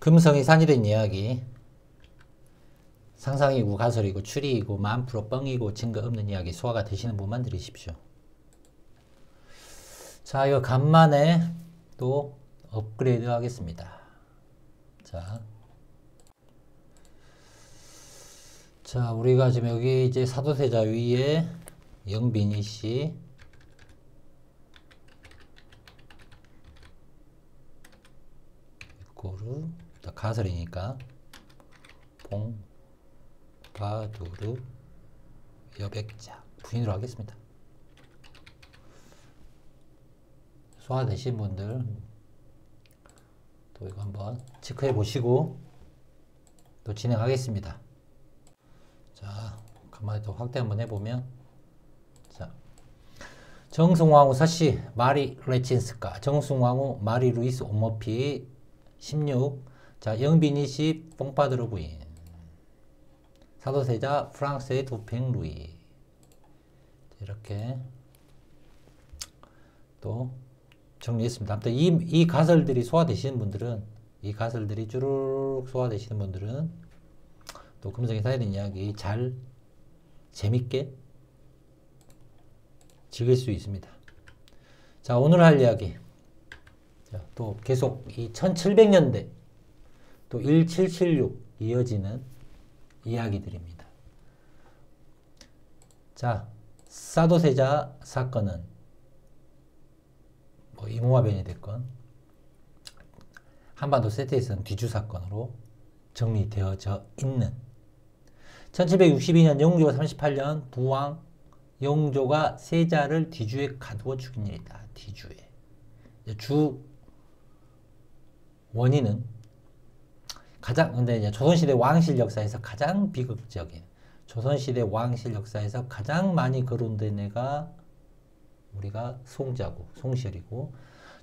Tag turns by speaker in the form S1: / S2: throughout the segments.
S1: 금성이 산이된 이야기, 상상이고 가설이고 추리이고 1000% 뻥이고 증거 없는 이야기 소화가 되시는 분만 들으십시오. 자, 이거 간만에 또 업그레이드 하겠습니다. 자, 우리가 지금 여기 이제 사도세자 위에 영빈이 씨, 고루, 가설이니까 봉바두르 여백자 부인으로 하겠습니다. 소화되신 분들 또 이거 한번 체크해 보시고 또 진행하겠습니다. 자, 가만히 또 확대 한번 해보면, 자, 정승왕후 사씨 마리 레친스카, 정승왕후 마리 루이스 오머피 16. 자, 영빈이 씨 뽕파드르 부인, 사도세자 프랑스의 도팽 루이. 이렇게 또 정리했습니다. 아무튼 이 가설들이 소화되시는 분들은, 이 가설들이 쭈르륵 소화되시는 분들은 또 금성의 사회된 이야기 잘 재밌게 즐길 수 있습니다. 자, 오늘 할 이야기, 자, 또 계속 이 1700년대 또 1776 이어지는 이야기들입니다. 자, 사도세자 사건은 뭐 이모화변이 됐건 한반도 세트에서는 뒤주 사건으로 정리되어져 있는 1762년 영조가 38년 부왕 영조가 세자를 뒤주에 가두어 죽인 일이다. 뒤주에. 주 원인은 근데 이제 조선시대 왕실 역사에서 가장 비극적인, 조선시대 왕실 역사에서 가장 많이 거론된 애가 우리가 송자고 송시열이고,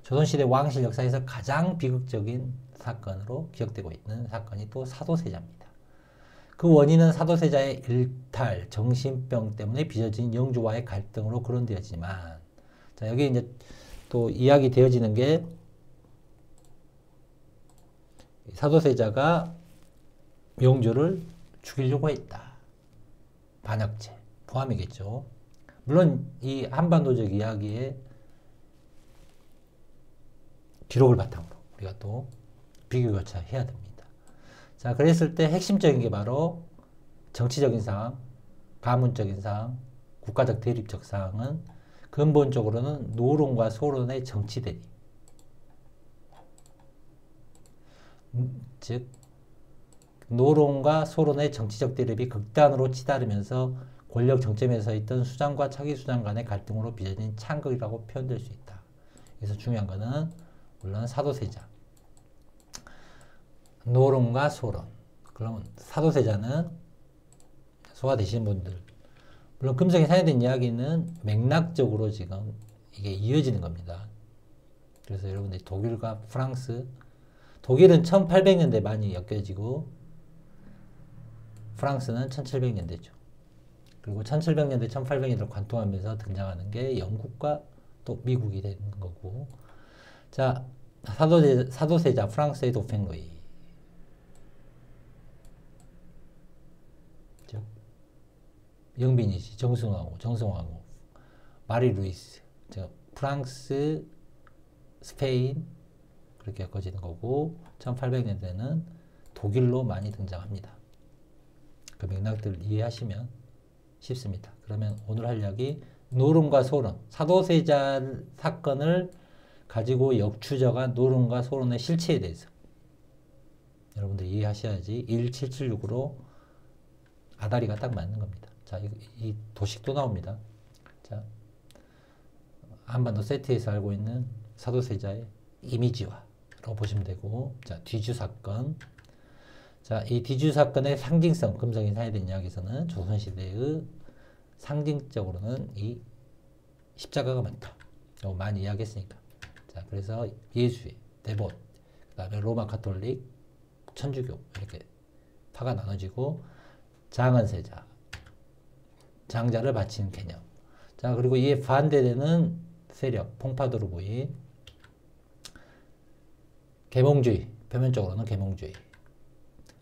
S1: 조선시대 왕실 역사에서 가장 비극적인 사건으로 기억되고 있는 사건이 또 사도세자입니다. 그 원인은 사도세자의 일탈, 정신병 때문에 빚어진 영조와의 갈등으로 거론되었지만, 자, 여기 이제 또 이야기 되어지는 게 사도세자가 영조를 죽이려고 했다. 반역죄 포함이겠죠. 물론 이 한반도적 이야기의 기록을 바탕으로 우리가 또 비교교차해야 됩니다. 자, 그랬을 때 핵심적인 게 바로 정치적인 사항, 가문적인 사항, 국가적 대립적 사항은 근본적으로는 노론과 소론의 정치 대립, 즉 노론과 소론의 정치적 대립이 극단으로 치달으면서 권력 정점에 서 있던 수장과 차기 수장 간의 갈등으로 빚어진 창극이라고 표현될 수 있다. 그래서 중요한 것은 물론 사도세자, 노론과 소론. 그러면 사도세자는 소화되신 분들, 물론 금성에 사용된 이야기는 맥락적으로 지금 이게 이어지는 겁니다. 그래서 여러분들이 독일과 프랑스, 독일은 1800년대 많이 엮여지고 프랑스는 1700년대죠. 그리고 1700년대, 1800년대를 관통하면서 등장하는 게 영국과 또 미국이 되는 거고. 자, 사도세자 프랑스의 도팽 루이, 즉 영빈이 씨, 정승왕후 마리 루이스, 즉 프랑스, 스페인 그렇게 엮어지는 거고, 1800년대는 독일로 많이 등장합니다. 그 맥락들을 이해하시면 쉽습니다. 그러면 오늘 할 이야기 노론과 소론, 사도세자 사건을 가지고 역추적한 노론과 소론의 실체에 대해서 여러분들 이해하셔야지 1776으로 아다리가 딱 맞는 겁니다. 자, 이 도식도 나옵니다. 자, 한반도 세트에서 알고 있는 사도세자의 이미지화라고 보시면 되고, 자, 뒤주 사건. 자, 이 뒤주 사건의 상징성, 금성이 사회된 이야기에서는 조선시대의 상징적으로는 이 십자가가 많다. 너무 많이 이야기했으니까. 자, 그래서 예수의, 데봇, 그 다음에 로마 가톨릭, 천주교 이렇게 파가 나눠지고, 장은세자, 장자를 바친 개념. 자, 그리고 이에 반대되는 세력, 퐁파도르 부인, 계몽주의, 표면적으로는 계몽주의.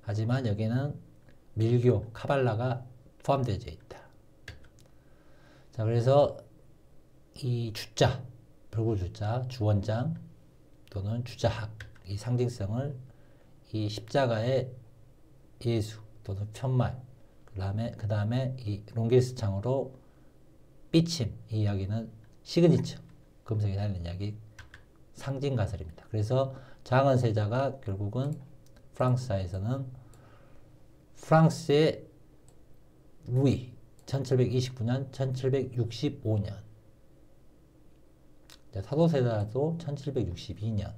S1: 하지만 여기는 밀교, 카발라가 포함되어 있다. 자, 그래서 이 주자, 불굴 주자, 주원장 또는 주자학, 이 상징성을 이 십자가의 예수 또는 편말, 그 다음에 이 롱게스 창으로 삐침, 이 이야기는 시그니처, 금속이 달린 이야기, 상징 가설입니다. 그래서 장은세자가 결국은 프랑스사에서는 프랑스의 루이 1729년, 1765년, 사도세자도 1762년에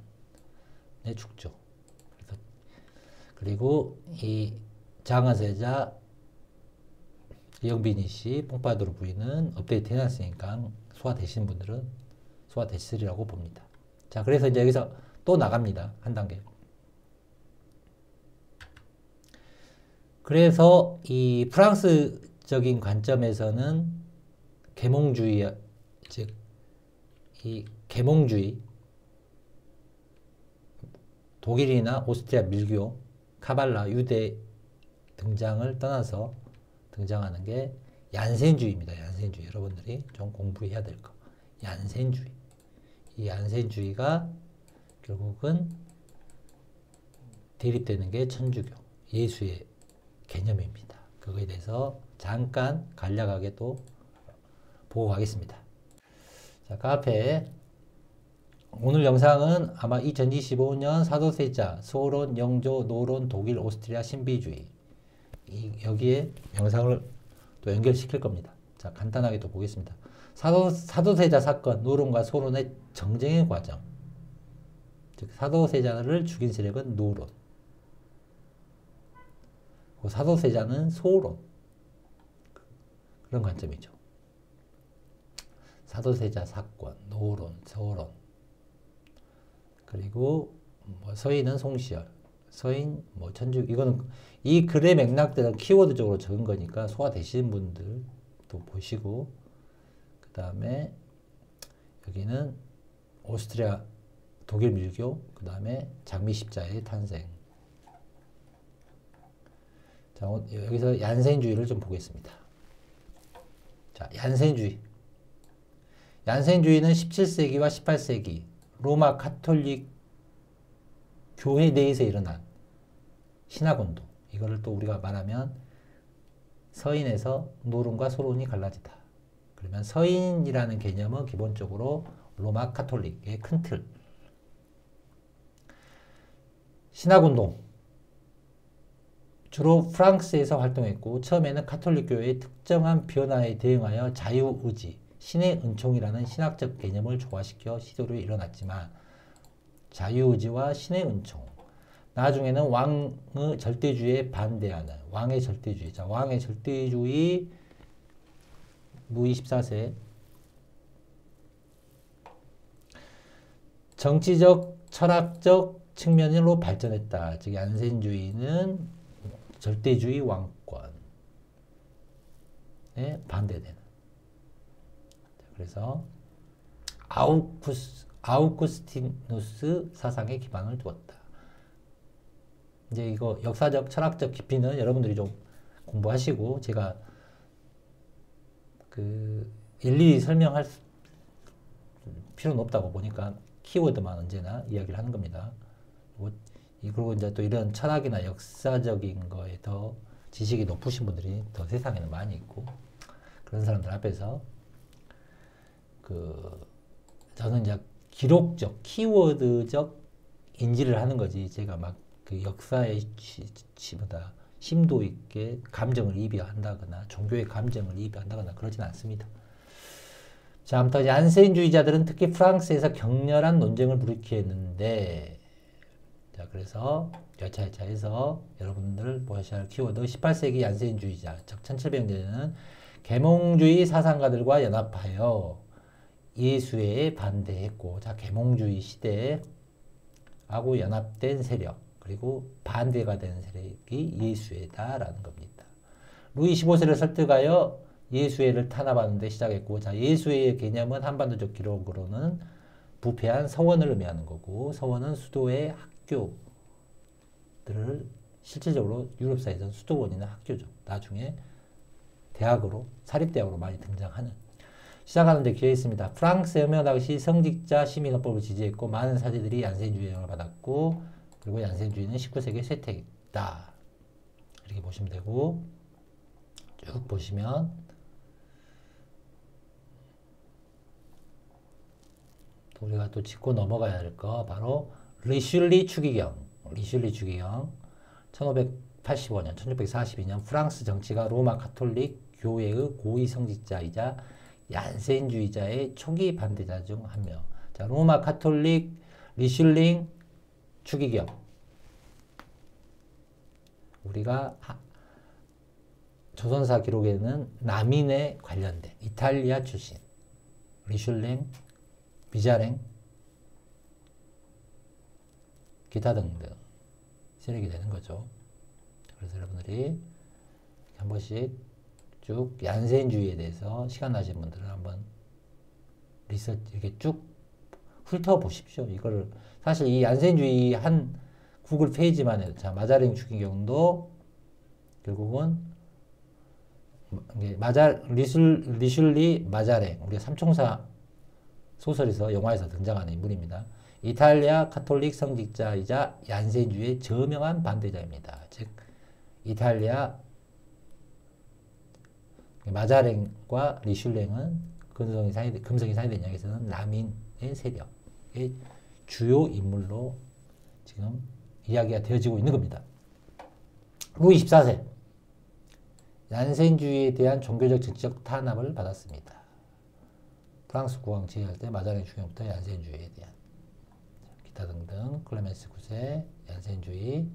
S1: 죽죠. 그리고 이 장은세자 영빈이 씨, 뽕파도르 부인은 업데이트 해놨으니까 소화되신 분들은 소화됐으리라고 봅니다. 자, 그래서 이제 여기서 또 나갑니다. 한 단계. 그래서 이 프랑스적인 관점에서는 계몽주의, 즉, 이 계몽주의, 독일이나 오스트리아 밀교, 카발라, 유대 등장을 떠나서 등장하는 게 얀센주의입니다. 얀센주의. 여러분들이 좀 공부해야 될 거. 얀센주의. 이 얀센주의가 결국은 대립되는 게 천주교, 예수의 개념입니다. 그거에 대해서 잠깐 간략하게 또 보고 가겠습니다. 자, 그 앞에 오늘 영상은 아마 2025년 사도세자, 소론, 영조, 노론, 독일, 오스트리아, 신비주의 여기에 영상을 또 연결시킬 겁니다. 자, 간단하게 또 보겠습니다. 사도세자 사건, 노론과 소론의 정쟁의 과정. 즉, 사도세자를 죽인 세력은 노론. 사도세자는 소론. 그런 관점이죠. 사도세자 사건, 노론, 소론. 그리고 뭐 서인은 송시열, 서인, 뭐 천주, 이거는 이 글의 맥락들은 키워드적으로 적은 거니까 소화되시는 분들도 보시고, 그 다음에 여기는 오스트리아, 독일 밀교, 그 다음에 장미십자의 탄생. 자, 여기서 얀센주의를 좀 보겠습니다. 자, 얀센주의. 얀센주의는 17세기와 18세기 로마 가톨릭 교회 내에서 일어난 신학운동. 이거를 또 우리가 말하면 서인에서 노론과 소론이 갈라지다. 그러면 서인이라는 개념은 기본적으로 로마 가톨릭의 큰 틀. 신학운동. 주로 프랑스에서 활동했고 처음에는 가톨릭 교회의 특정한 변화에 대응하여 자유의지, 신의 은총이라는 신학적 개념을 조화시켜 시도로 일어났지만 자유의지와 신의 은총, 나중에는 왕의 절대주의에 반대하는 왕의 절대주의. 자, 왕의 절대주의 루이 14세. 정치적, 철학적 측면으로 발전했다. 즉 얀센주의는 절대주의 왕권에 반대되는. 그래서 아우구스티누스 사상에 기반을 두었다. 이제 이거 역사적, 철학적 깊이는 여러분들이 좀 공부하시고 제가 일일이 설명할 필요는 없다고 보니까 키워드만 언제나 이야기를 하는 겁니다. 그리고 이제 또 이런 철학이나 역사적인 거에 더 지식이 높으신 분들이 더 세상에는 많이 있고 그런 사람들 앞에서 저는 이제 기록적, 키워드적 인지를 하는 거지 제가 막 그 역사에 심도 있게 감정을 이입한다거나 종교의 감정을 이입한다거나 그러진 않습니다. 자, 아무튼 얀센주의자들은 특히 프랑스에서 격렬한 논쟁을 불러일으켰는데 자, 그래서 여차여차해서 여러분들 보셔야 할 키워드 18세기 얀센주의자, 즉 1700년에는 계몽주의 사상가들과 연합하여 예수에 반대했고, 자, 계몽주의 시대하고 연합된 세력, 그리고 반대가 되는 세력이 예수회다라는 겁니다. 루이 15세를 설득하여 예수회를 탄압하는 데 시작했고, 자, 예수회의 개념은 한반도적 기록으로는 부패한 서원을 의미하는 거고, 서원은 수도의 학교, 실질적으로 유럽사에서는 수도원이나 학교죠. 나중에 대학으로, 사립대학으로 많이 등장하는. 시작하는 데 기회 있습니다. 프랑스 혁명 당시 성직자 시민헌법을 지지했고 많은 사제들이 얀센주의에 영향을 받았고 그리고 얀센주의는 19세기의 쇠퇴다. 이렇게 보시면 되고 쭉 보시면 또 우리가 또 짚고 넘어가야 할 거 바로 리슐리 추기경. 리슐리 추기경 1585년, 1642년 프랑스 정치가 로마 가톨릭 교회의 고위 성직자이자 얀센주의자의 초기 반대자 중 한 명. 자, 로마 가톨릭 리슐링 추기경. 우리가 조선사 기록에는 남인에 관련된 이탈리아 출신 리슐랭, 비자랭, 기타 등등 세력이 되는 거죠. 그래서 여러분들이 한 번씩 쭉 얀센주의에 대해서 시간 나신 분들은 한번 리서치 이렇게 쭉 훑어보십시오. 이거를 사실 이 얀센주의 한 구글 페이지만 해도 자 마자랭 추기경도 결국은 리슐리 마자랭 우리가 삼총사 소설에서 영화에서 등장하는 인물입니다. 이탈리아 카톨릭 성직자이자 얀센주의의 저명한 반대자입니다. 즉 이탈리아 마자랭과 리슐랭은 금성이 상이된 이야기에서는 남인의 세력의 주요 인물로 지금 이야기가 되어지고 있는 겁니다. 루이 14세 얀센주의에 대한 종교적 정치적 탄압을 받았습니다. 프랑스 국왕 지휘할 때 마자랭 추기경부터 얀센주의에 대한 기타 등등 클레멘스 9세 얀센주의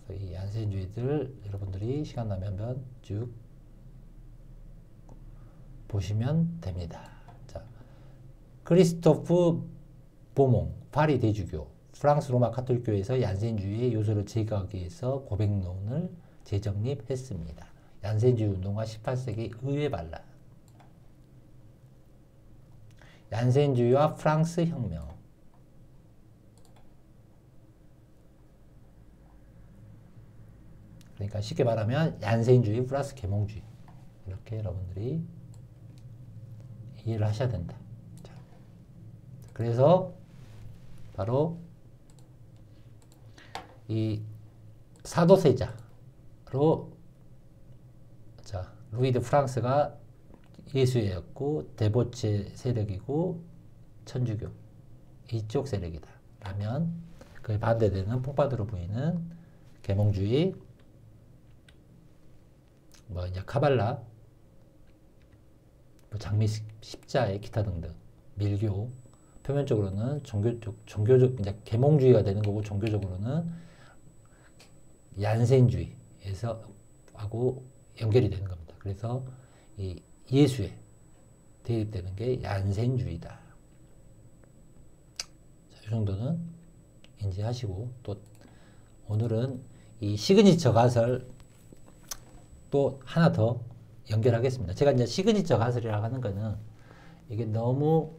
S1: 이 얀센주의들 여러분들이 시간 나면 한번 쭉 보시면 됩니다. 자, 크리스토프 보몽 파리 대주교 프랑스 로마 카톨릭교회에서 얀센주의의 요소를 제거하기 위해서 고백론을 재정립했습니다. 얀센주의 운동과 18세기 의회 반란 얀센주의와 프랑스 혁명 그러니까 쉽게 말하면 얀센주의 플러스 계몽주의 이렇게 여러분들이 이해를 하셔야 된다. 자, 그래서 바로 이 사도세자로 자 루이 드 프랑스가 예수회였고 데보체 세력이고 천주교 이쪽 세력이다 라면 그에 반대되는 폭파도로 보이는 계몽주의 뭐 이제 카발라 뭐 장미 십자의 기타 등등 밀교 표면적으로는 종교적 이제 계몽주의가 되는 거고 종교적으로는 얀센주의에서 하고 연결이 되는 겁니다. 그래서 이 예수에 대립되는 게 얀센주의다. 자, 이 정도는 인지하시고 또 오늘은 이 시그니처 가설 또 하나 더 연결하겠습니다. 제가 이제 시그니처 가설이라고 하는 거는 이게 너무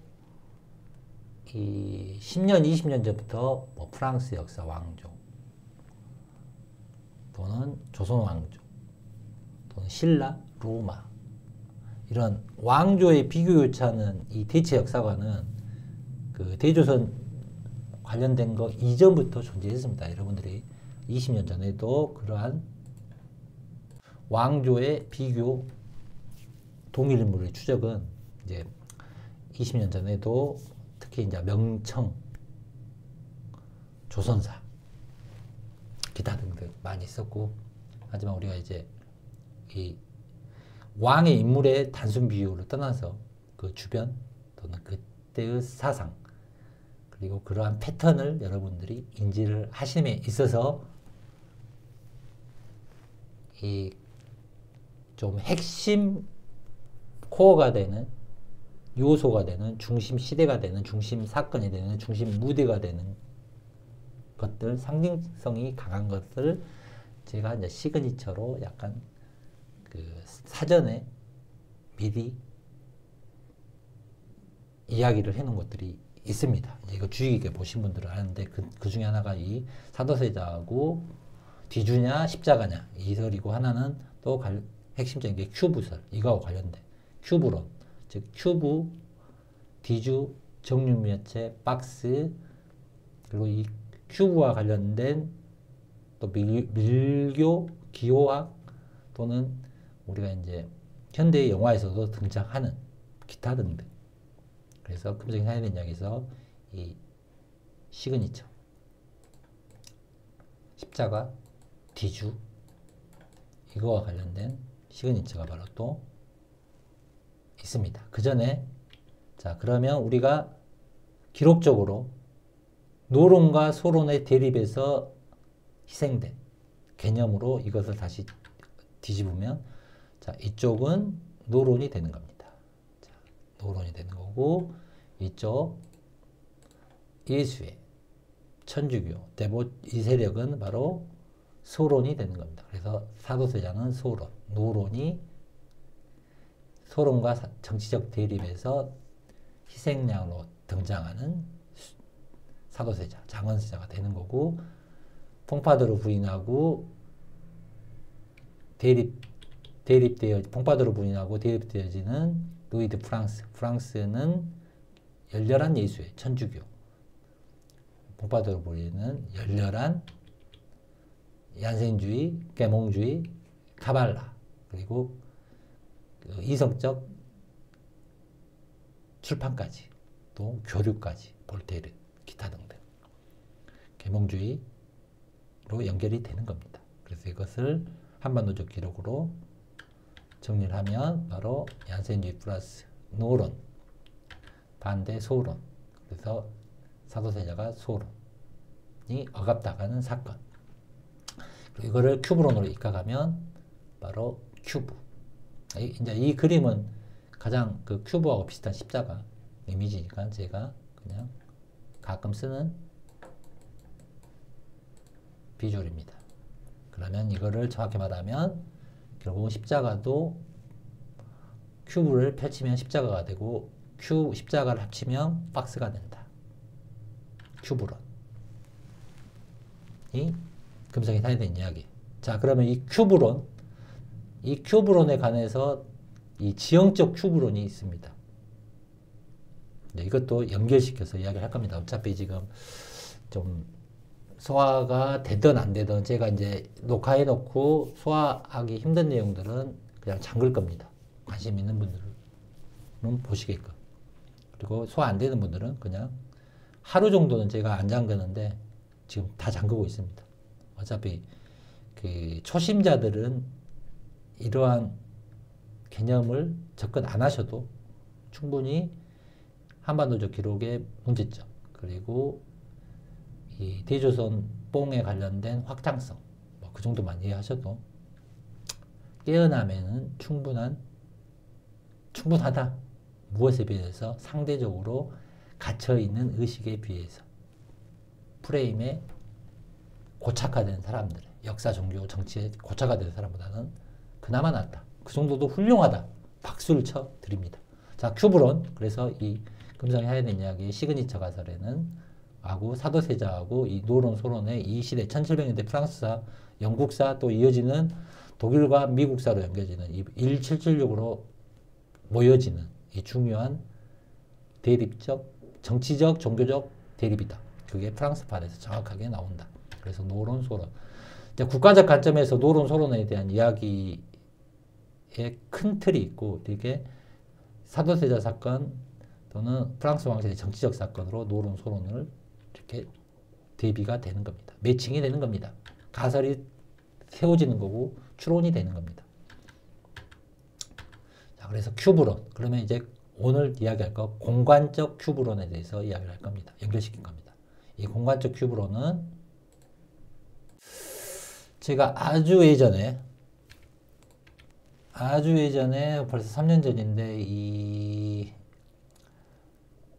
S1: 이 10년, 20년 전부터 뭐 프랑스 역사 왕조 또는 조선 왕조 또는 신라, 로마 이런 왕조의 비교유치하는 이 대체 역사관은 그 대조선 관련된 거 이전부터 존재했습니다. 여러분들이 20년 전에도 그러한 왕조의 비교 동일인물의 추적은 이제 20년 전에도 특히 이제 명청, 조선사, 기타 등등 많이 있었고 하지만 우리가 이제 이 왕의 인물의 단순 비유를 떠나서 그 주변 또는 그때의 사상 그리고 그러한 패턴을 여러분들이 인지를 하심에 있어서 이 좀 핵심 코어가 되는 요소가 되는 중심 시대가 되는 중심 사건이 되는 중심 무대가 되는 것들 상징성이 강한 것을 제가 이제 시그니처로 약간 그 사전에 미리 이야기를 해놓은 것들이 있습니다. 이거 주의 깊게 보신 분들은 아는데 그 중에 하나가 이 사도세자하고 뒤주냐 십자가냐 이설이고 하나는 또 핵심적인 게 큐브설 이거하고 관련된 큐브론 즉 큐브 뒤주 정육면체 박스 그리고 이 큐브와 관련된 또 밀교 기호학 또는 우리가 이제 현대 영화에서도 등장하는 기타 등등. 그래서 금속이 사용된 이야기에서 이 시그니처, 십자가, 뒤주 이거와 관련된 시그니처가 바로 또 있습니다. 그 전에 자 그러면 우리가 기록적으로 노론과 소론의 대립에서 희생된 개념으로 이것을 다시 뒤집으면 자 이쪽은 노론이 되는 겁니다. 자, 노론이 되는 거고 이쪽 예수의 천주교 대보 이 세력은 바로 소론이 되는 겁니다. 그래서 사도세자는 소론, 노론이 소론과 정치적 대립에서 희생양으로 등장하는 사도세자, 장원세자가 되는 거고 퐁파드로 부인하고 퐁파드로 부인하고 대립되어지는 루이드 프랑스는 열렬한 예수의 천주교, 퐁파드로 부인은 열렬한 얀센주의, 계몽주의, 카발라 그리고 그 이성적 출판까지 또 교류까지 볼테르 기타 등등 계몽주의로 연결이 되는 겁니다. 그래서 이것을 한반도적 기록으로 정리를 하면 바로 얀센주의 플러스 노론 반대 소론 그래서 사도세자가 소론이 억압당하는 사건 그리고 이거를 큐브론으로 입각하면 바로 큐브 이제 이 그림은 가장 그 큐브하고 비슷한 십자가 이미지니까 제가 그냥 가끔 쓰는 비주얼입니다. 그러면 이거를 정확히 말하면 결국 십자가도 큐브를 펼치면 십자가가 되고 십자가를 합치면 박스가 된다. 큐브론. 이 금성이 사용된 이야기. 자, 그러면 이 큐브론에 관해서 이 지형적 큐브론이 있습니다. 이것도 연결시켜서 이야기를 할 겁니다. 어차피 지금 좀 소화가 되든 안 되든 제가 이제 녹화해 놓고 소화하기 힘든 내용들은 그냥 잠글 겁니다. 관심 있는 분들은 보시게끔. 그리고 소화 안 되는 분들은 그냥 하루 정도는 제가 안 잠그는데 지금 다 잠그고 있습니다. 어차피 그 초심자들은 이러한 개념을 접근 안 하셔도 충분히 한반도적 기록의 문제점 그리고 이 대조선 뽕에 관련된 확장성 뭐 그 정도만 이해하셔도 깨어남에는 충분하다. 무엇에 비해서 상대적으로 갇혀있는 의식에 비해서 프레임에 고착화된 사람들 역사, 종교, 정치에 고착화된 사람보다는 그나마 낫다. 그 정도도 훌륭하다. 박수를 쳐 드립니다. 자, 큐브론. 그래서 이 금성이 하야된 이야기의 시그니처 가설에는 하고 사도세자하고 이 노론, 소론의 이 시대 1700년대 프랑스사, 영국사 또 이어지는 독일과 미국사로 연결되는 1776으로 모여지는 이 중요한 대립적, 정치적, 종교적 대립이다. 그게 프랑스판에서 정확하게 나온다. 그래서 노론, 소론. 이제 국가적 관점에서 노론, 소론에 대한 이야기의 큰 틀이 있고 이게 사도세자 사건 또는 프랑스 왕실의 정치적 사건으로 노론, 소론을 이렇게 대비가 되는 겁니다. 매칭이 되는 겁니다. 가설이 세워지는 거고 추론이 되는 겁니다. 자, 그래서 큐브론. 그러면 이제 오늘 이야기할 거 공간적 큐브론에 대해서 이야기를 할 겁니다. 연결시킨 겁니다. 이 공간적 큐브론은 제가 아주 예전에 벌써 3년 전인데 이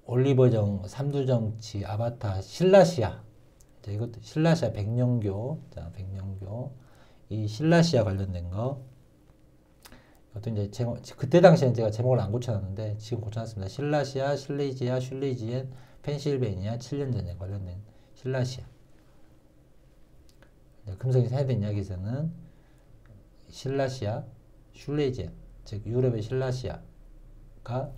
S1: 올리버정, 삼두정치, 아바타, 신라시아. 자, 이것도 신라시아 백령교. 자, 백령교. 이 신라시아 관련된 거. 이것도 이제 그때 당시에는 제가 제목을 안 고쳐놨는데 지금 고쳐놨습니다. 신라시아, 실레이지아, 슐레이지엔, 펜실베니아 7년 전쟁 관련된 실라시아. 금성이 세된 이야기에서는 실라시아, 슐레이제, 즉 유럽의 실라시아가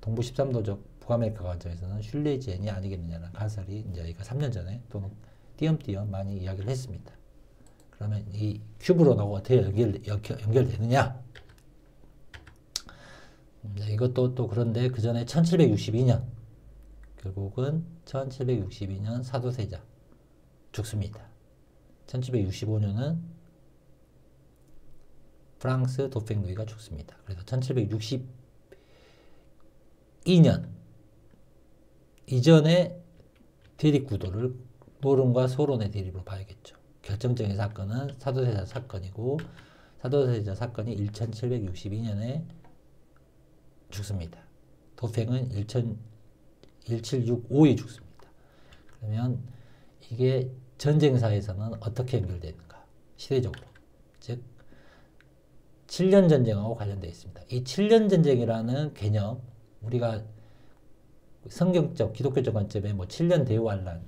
S1: 동부 13도적 북아메리카 관점에서는 슐레이젠이 아니겠느냐는 가설이 이제 3년 전에 또는 띄엄띄엄 많이 이야기를 했습니다. 그러면 이 큐브론하고 어떻게 연결되느냐? 이것도 또 그런데 그 전에 1762년 결국은 1762년 사도세자 죽습니다. 1765년은 프랑스 도팽 루이가 죽습니다. 그래서 1762년 이전의 대립 구도를 노론과 소론의 대립으로 봐야겠죠. 결정적인 사건은 사도세자 사건이고 사도세자 사건이 1762년에 죽습니다. 도팽은 1765에 죽습니다. 그러면 이게 전쟁사에서는 어떻게 연결되는가? 시대적으로. 즉 7년 전쟁하고 관련되어 있습니다. 이 7년 전쟁이라는 개념 우리가 성경적 기독교적 관점에 뭐 7년 대환란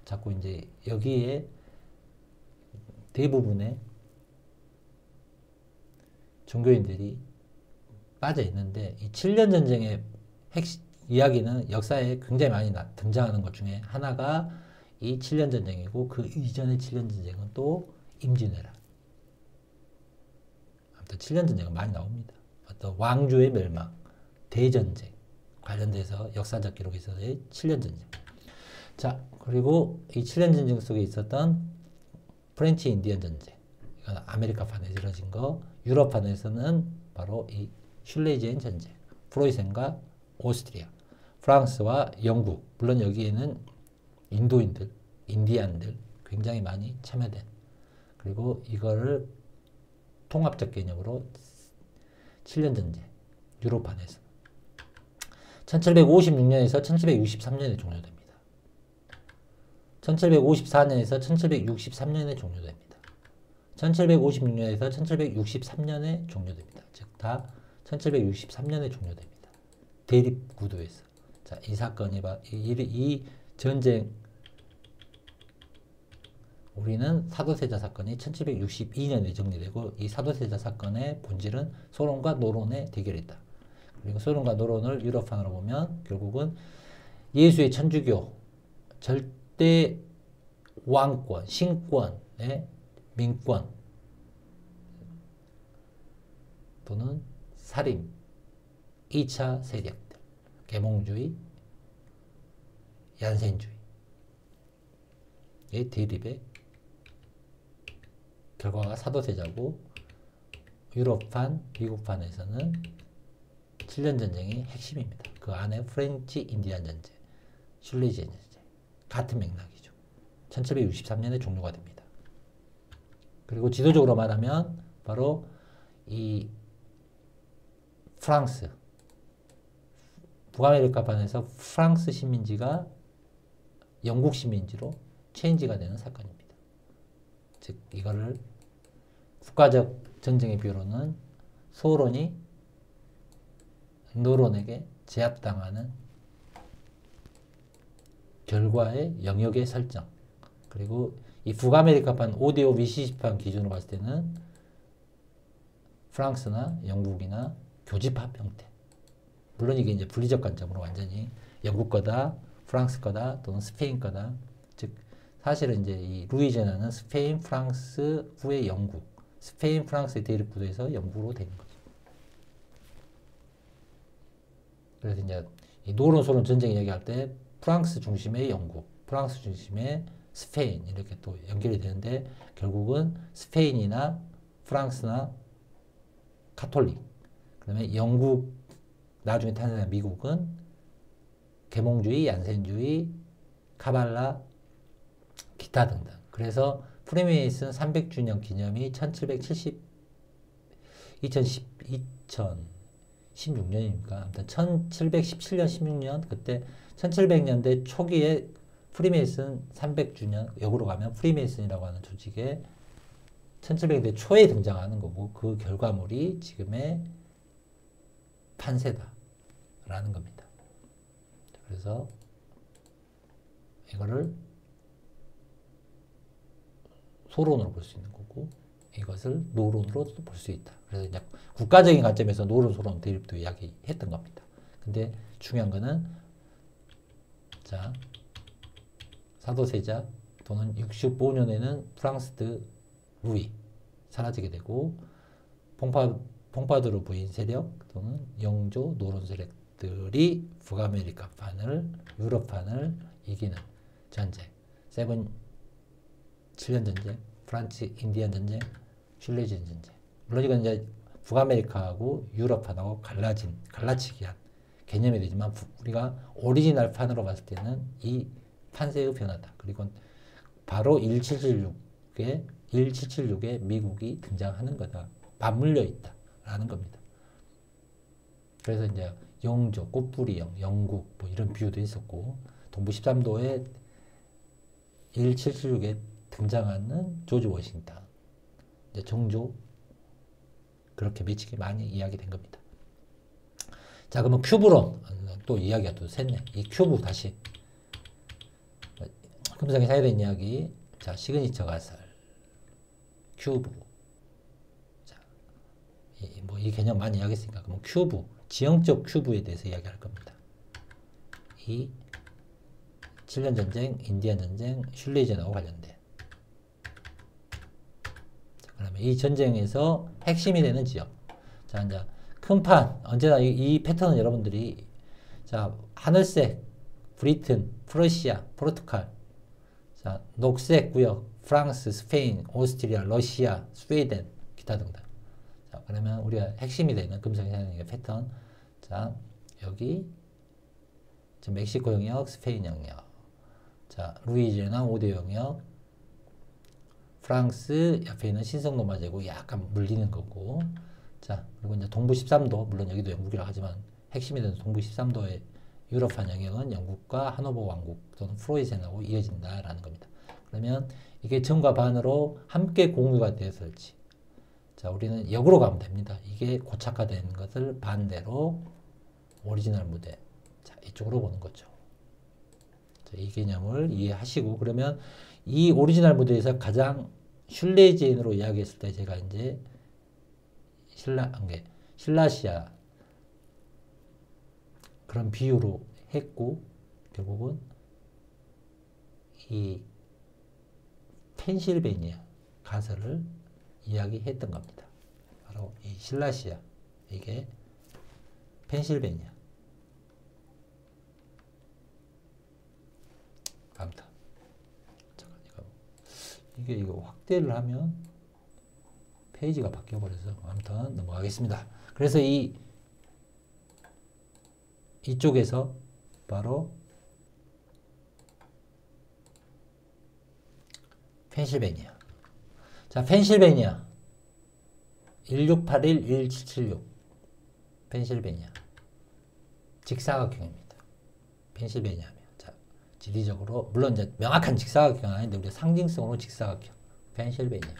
S1: 자꾸 이제 여기에 대부분의 종교인들이 빠져 있는데 이 7년 전쟁의 핵심 이야기는 역사에 굉장히 많이 등장하는 것 중에 하나가 이 7년 전쟁이고 그 이전의 7년 전쟁은 또 임진왜란. 아무튼 7년 전쟁은 많이 나옵니다. 어떤 왕조의 멸망, 대전쟁 관련돼서 역사적 기록에서의 7년 전쟁. 자, 그리고 이 7년 전쟁 속에 있었던 프렌치 인디언 전쟁. 이건 아메리카판에서 이루어진 거. 유럽판에서는 바로 이 슐레이젠 전쟁. 프로이센과 오스트리아. 프랑스와 영국. 물론 여기에는 인도인들, 인디안들 굉장히 많이 참여된. 그리고 이거를 통합적 개념으로 7년 전쟁. 유럽판에서. 1756년에서 1763년에 종료됩니다. 1754년에서 1763년에 종료됩니다. 1756년에서 1763년에 종료됩니다. 즉 다 1763년에 종료됩니다. 대립 구도에서. 자, 이 사건이 이 전쟁 우리는 사도세자 사건이 1762년에 정리되고 이 사도세자 사건의 본질은 소론과 노론의 대결이다. 그리고 소론과 노론을 유럽판으로 보면 결국은 예수의 천주교 절대 왕권, 신권의 민권 또는 살인, 2차 세력들, 계몽주의, 얀센주의의 대립의 결과가 사도세자고 유럽판, 미국판에서는 7년 전쟁이 핵심입니다. 그 안에 프렌치 인디안 전쟁, 슐레이젠 전쟁 같은 맥락이죠. 1763년에 종료가 됩니다. 그리고 지도적으로 말하면 바로 이 프랑스 북아메리카판에서 프랑스 식민지가 영국 식민지로 체인지가 되는 사건입니다. 즉 이거를 국가적 전쟁의 비유로는 소론이 노론에게 제압당하는 결과의 영역의 설정. 그리고 이 북아메리카판 오디오 미시시판 기준으로 봤을 때는 프랑스나 영국이나 교집합 형태. 물론 이게 이제 분리적 관점으로 완전히 영국 거다, 프랑스 거다, 또는 스페인 거다. 즉 사실은 이제 이 루이지애나는 스페인, 프랑스 후에 영국, 스페인, 프랑스의 대립 구도에서 영국으로 되는 거죠. 그래서 이제 이 노론 소론 전쟁 이야기할 때 프랑스 중심의 영국, 프랑스 중심의 스페인 이렇게 또 연결이 되는데 결국은 스페인이나 프랑스나 카톨릭, 그다음에 영국 나중에 탄생한 미국은 계몽주의, 얀센주의, 카발라, 기타 등등. 그래서 프리메이슨 300주년 기념이 2016년입니까? 아무튼 1717년, 16년 그때 1700년대 초기에 프리메이슨 300주년 역으로 가면 프리메이슨이라고 하는 조직에 1700년대 초에 등장하는 거고 그 결과물이 지금의 판세다라는 겁니다. 그래서 이거를 소론으로 볼 수 있는 거고, 이것을 노론으로 볼 수 있다. 그래서 이제 국가적인 관점에서 노론, 소론 대립도 이야기했던 겁니다. 근데 중요한 거는, 자, 사도세자 또는 65년에는 프랑스 루이 사라지게 되고, 퐁파두르 부인 세력 또는 영조 노론 세력들이 북아메리카판을, 유럽판을 이기는 전쟁, 7년 전쟁, 프란츠 인디안 전쟁, 슐레진 전쟁. 물론 이건 이제 북아메리카하고 유럽판하고 갈라치기 한 개념이 되지만, 우리가 오리지널 판으로 봤을 때는 이 판세의 변화다. 그리고 바로 1776에 미국이 등장하는 거다. 맞물려 있다. 라는 겁니다. 그래서 이제 영조, 꽃뿌리영, 영국 뭐 이런 비유도 있었고, 동부 13도에 1776에 등장하는 조지 워싱턴, 이제 정조, 그렇게 매치기 많이 이야기된 겁니다. 자, 그러면 큐브론 또 이야기가 또 샜네. 이 큐브 다시 금성이 사야 되는 이야기. 자, 시그니처 가설, 큐브. 자, 이 개념 많이 이야기했으니까 그럼 큐브, 지형적 큐브에 대해서 이야기할 겁니다. 이 7년 전쟁, 인디안 전쟁, 슐레이젠하고 관련된. 자, 그러면 이 전쟁에서 핵심이 되는 지역. 자, 이제 큰 판, 언제나 이 패턴은 여러분들이, 자, 하늘색, 브리튼, 프러시아, 포르투갈. 자, 녹색 구역, 프랑스, 스페인, 오스트리아, 러시아, 스웨덴, 기타 등등. 자, 그러면 우리가 핵심이 되는 금성이 사는 패턴. 자, 여기 멕시코 영역, 스페인 영역. 자, 루이지애나 5대 영역. 프랑스 옆에 있는 신성로마 제국 약간 물리는 거고. 자, 그리고 이제 동부 13도, 물론 여기도 영국이라고 하지만 핵심이 되는 동부 13도의 유럽판 영역은 영국과 하노버 왕국 또는 프로이센하고 이어진다라는 겁니다. 그러면 이게 정과 반으로 함께 공유가 되었을지. 자, 우리는 역으로 가면 됩니다. 이게 고착화된 것을 반대로 오리지널 무대. 자, 이쪽으로 보는 거죠. 자, 이 개념을 이해하시고, 그러면 이 오리지널 무대에서 가장 슐레이젠으로 이야기했을 때 제가 이제 신라시아 그런 비유로 했고, 결국은 이 펜실베니아 가설을 이야기했던 겁니다. 바로 이 신라시아, 이게 펜실베니아. 아무튼 잠깐 이거 확대를 하면 페이지가 바뀌어 버려서 아무튼 넘어가겠습니다. 그래서 이쪽에서 바로 펜실베니아. 자, 펜실베니아 1681-1776 펜실베니아 직사각형입니다. 펜실베니아면, 자, 지리적으로 물론 이제 명확한 직사각형은 아닌데 우리가 상징성으로 직사각형, 펜실베니아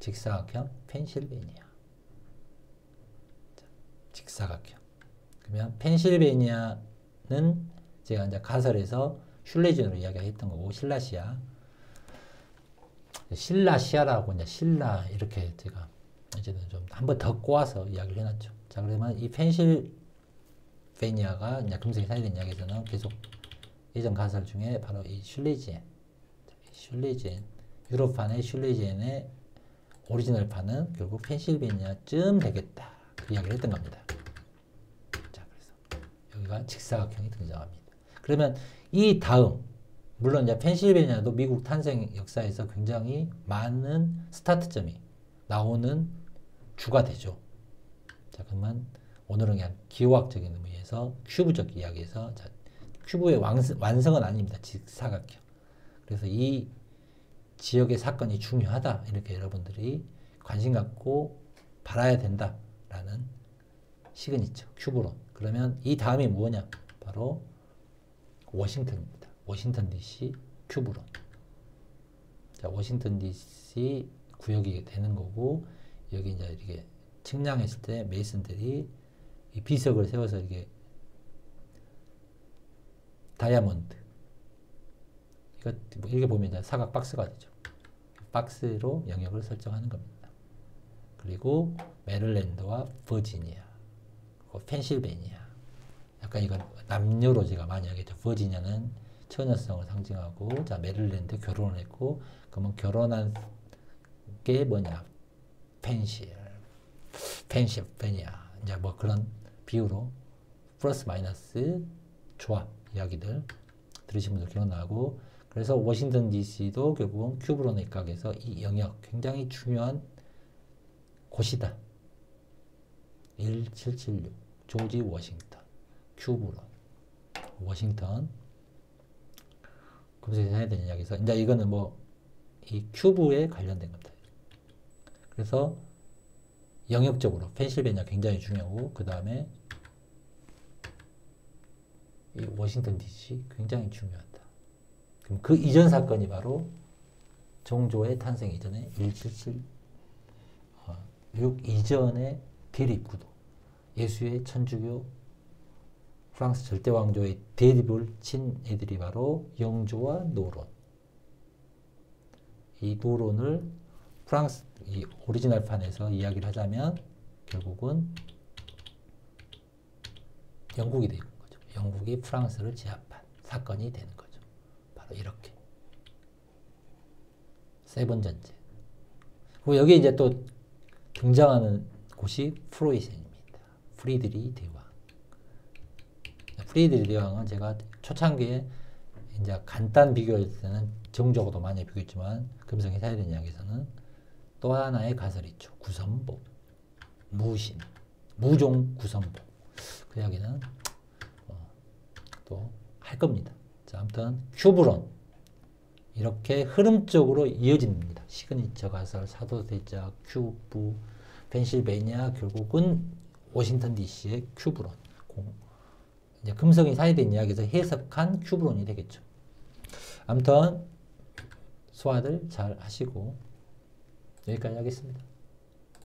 S1: 직사각형, 펜실베니아. 자, 직사각형. 그러면 펜실베니아는 제가 이제 가설에서 슐레이젠으로 이야기했던 거고, 신라시아라고 이제 신라 이렇게 제가 이제는 좀 한 번 더 꼬아서 이야기를 해놨죠. 자, 그러면 이 펜실베니아가 이제 금성이 사회된 이야기에서는 계속 예전 가설 중에 바로 이 슐레이젠, 유럽판의 슐레이젠의 오리지널판은 결국 펜실베니아쯤 되겠다, 그 이야기를 했던 겁니다. 자, 그래서 여기가 직사각형이 등장합니다. 그러면 이 다음, 물론 이제 펜실베니아도 미국 탄생 역사에서 굉장히 많은 스타트점이 나오는 주가 되죠. 자, 그러면 오늘은 그냥 기호학적인 의미에서 큐브적 이야기에서, 자, 큐브의 완성은 아닙니다. 직사각형. 그래서 이 지역의 사건이 중요하다, 이렇게 여러분들이 관심 갖고 봐야 된다라는 시그니처, 큐브론. 그러면 이 다음이 뭐냐? 바로 워싱턴입니다. 워싱턴 DC 큐브론. 자, 워싱턴 DC 구역이 되는 거고, 여기 이제 이렇게 측량했을 때 메이슨들이 이 비석을 세워서 이게 다이아몬드, 뭐 이렇게 보면 이제 사각 박스가 되죠. 박스로 영역을 설정하는 겁니다. 그리고 메릴랜드와 버지니아, 그리고 펜실베니아. 약간 이건 남녀로 제가 많이 하겠죠. 버지니아는 처녀성을 상징하고, 자 메릴랜드 결혼을 했고, 그러면 결혼한 게 뭐냐? 펜실베니아. 이제 뭐 그런 비유로 플러스 마이너스 조합 이야기들 들으신 분들 기억나고, 그래서 워싱턴 DC도 결국은 큐브론 입각에서 이 영역 굉장히 중요한 곳이다. 1776 조지 워싱턴 큐브론 워싱턴 검색해야 되는 이야기에서 이제 이거는 뭐 이 큐브에 관련된 겁니다. 그래서 영역적으로 펜실베니아 굉장히 중요하고, 그 다음에 이 워싱턴 DC 굉장히 중요하다. 그럼 그 이전 사건이 바로 정조의 탄생 이전에 1776 이전의 대립구도, 예수의 천주교 프랑스 절대왕조의 대립을 친 애들이 바로 영조와 노론. 이 노론을 프랑스 이 오리지널판에서 이야기를 하자면 결국은 영국이 되는 거죠. 영국이 프랑스를 제압한 사건이 되는 거죠. 바로 이렇게. 세번 전쟁. 그리고 여기 이제 또 등장하는 곳이 프로이센입니다. 프리드리 대왕. 프리드리 대왕은 제가 초창기에 이제 간단 비교할 때는 정조하고도 많이 비교했지만, 금성의 사회된 이야기에서는 또 하나의 가설이 있죠. 구선복, 무신, 무종 구선복. 그 이야기는 또 할 겁니다. 자, 아무튼 큐브론 이렇게 흐름적으로 이어집니다. 시그니처 가설, 사도세자, 큐브, 펜실베니아, 결국은 워싱턴 DC의 큐브론. 이제 금성이 사회된 이야기에서 해석한 큐브론이 되겠죠. 아무튼 소화들 잘 하시고 여기까지 하겠습니다.